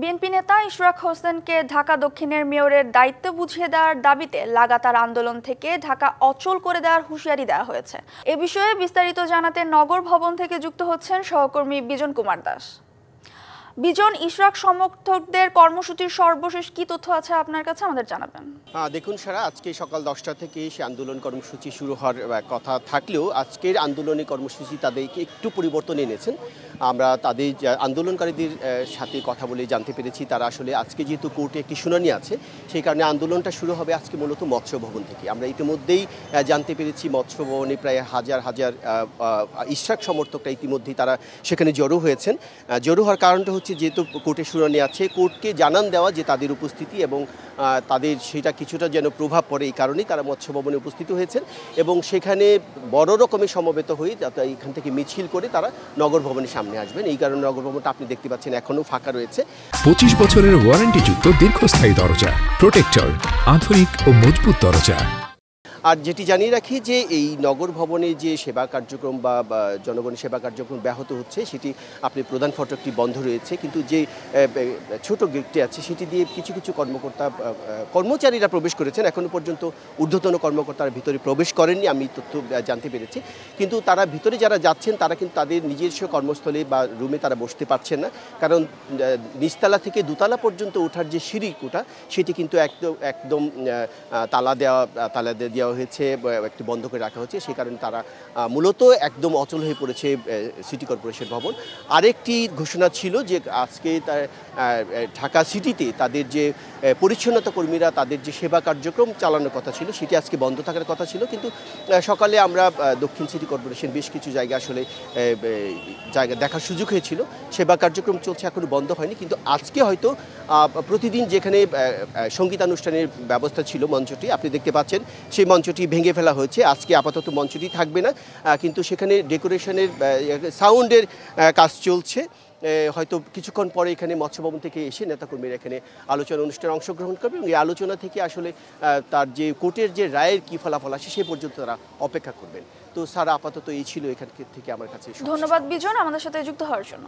BNP নেতা ইশরাক হোসেনকে ঢাকা দক্ষিণের মেয়রের দায়িত্ব বুঝিয়ে দেওয়ার দাবিতে লাগাতার আন্দোলন থেকে ঢাকা অচল করে দেওয়ার হুঁশিয়ারি দেওয়া হয়েছে। এ বিষয়ে বিস্তারিত জানাতে নগর ভবন থেকে যুক্ত হচ্ছেন সহকর্মী বিজন কুমার দাস। বিজন, ইশরাক সমর্থকদের কর্মসূচির সর্বশেষ কি তথ্য আছে আপনার কাছে, আমাদের জানাবেন। দেখুন সারা, আজকে সকাল 10টা থেকে সে আন্দোলন কর্মসূচি শুরু হওয়ার কথা থাকলেও আজকের আন্দোলনী কর্মসূচি তাদেরকে একটু পরিবর্তন এনেছেন। আমরা তাদের আন্দোলনকারীদের সাথে কথা বলে জানতে পেরেছি তারা আসলে আজকে যেহেতু কোর্টে একটি শুনানি আছে, সেই কারণে আন্দোলনটা শুরু হবে আজকে মূলত মৎস্য ভবন থেকে। আমরা ইতিমধ্যেই জানতে পেরেছি মৎস্য ভবনে প্রায় হাজার হাজার ইশরাক সমর্থকরা ইতিমধ্যেই তারা সেখানে জড়ো হয়েছেন। জড়ো হওয়ার কারণটা হচ্ছে যেহেতু কোর্টে শুনানি আছে, কোর্টকে জানান দেওয়া যে তাদের উপস্থিতি এবং তাদের সেটা কিছুটা যেন প্রভাব পড়ে, এই কারণেই তারা মৎস্য ভবনে উপস্থিত হয়েছেন এবং সেখানে বড় রকমের সমবেত হয়ে এখান থেকে মিছিল করে তারা নগর ভবনের সামনে আসবেন। এই কারণে নগর ভবনটা আপনি দেখতে পাচ্ছেন এখনও ফাঁকা রয়েছে। 25 বছরের ওয়ারেন্টিযুক্ত দীর্ঘস্থায়ী দরজা প্রোটেক্টর, আধুনিক ও মজবুত দরজা। আর যেটি জানিয়ে রাখি যে এই নগর ভবনে যে সেবা কার্যক্রম বা জনগণের সেবা কার্যক্রম ব্যাহত হচ্ছে, সেটি আপনি প্রধান ফটকটি বন্ধ রয়েছে, কিন্তু যে ছোট গেটটি আছে সেটি দিয়ে কিছু কিছু কর্মচারীরা প্রবেশ করেছেন। এখনও পর্যন্ত ঊর্ধ্বতন কর্মকর্তারা ভিতরে প্রবেশ করেননি, আমি তথ্য জানতে পেরেছি। কিন্তু তারা ভিতরে যারা যাচ্ছেন তারা কিন্তু তাদের নিজস্ব কর্মস্থলে বা রুমে তারা বসতে পারছেন না, কারণ নিচতলা থেকে দোতলা পর্যন্ত ওঠার যে সিঁড়ি কোটা সেটি কিন্তু একদম তালা দেওয়া হয়েছে, একটু বন্ধ করে রাখা হচ্ছে। সেই কারণে তারা মূলত একদম অচল হয়ে পড়েছে সিটি কর্পোরেশন ভবন। আরেকটি ঘোষণা ছিল যে আজকে ঢাকা সিটিতে তাদের যে পরিচ্ছন্নতা কর্মীরা তাদের যে সেবা কার্যক্রম চালানোর কথা ছিল সেটি আজকে বন্ধ থাকার কথা ছিল, কিন্তু সকালে আমরা দক্ষিণ সিটি কর্পোরেশন বেশ কিছু জায়গা আসলে দেখার সুযোগ হয়েছিল, সেবা কার্যক্রম চলছে, এখনও বন্ধ হয়নি। কিন্তু আজকে হয়তো প্রতিদিন যেখানে সঙ্গীতানুষ্ঠানের ব্যবস্থা ছিল, মঞ্চটি আপনি দেখতে পাচ্ছেন, সেই মঞ্চটি ভেঙে ফেলা হয়েছে। আজকে আপাতত মঞ্চটি থাকবে না, কিন্তু সেখানে ডেকোরেশনের সাউন্ডের কাজ চলছে। হয়তো কিছুক্ষণ পরে এখানে মৎস্য ভবন থেকে এসে নেতাকর্মীরা এখানে আলোচনা অনুষ্ঠানে অংশগ্রহণ করবে এবং এই আলোচনা থেকে আসলে তার যে কোর্টের যে রায়ের কী ফলাফল আসে সে পর্যন্ত তারা অপেক্ষা করবেন। তো স্যার, আপাতত এই ছিল এখান থেকে আমার কাছে। ধন্যবাদ বিজন আমাদের সাথে যুক্ত হওয়ার জন্য।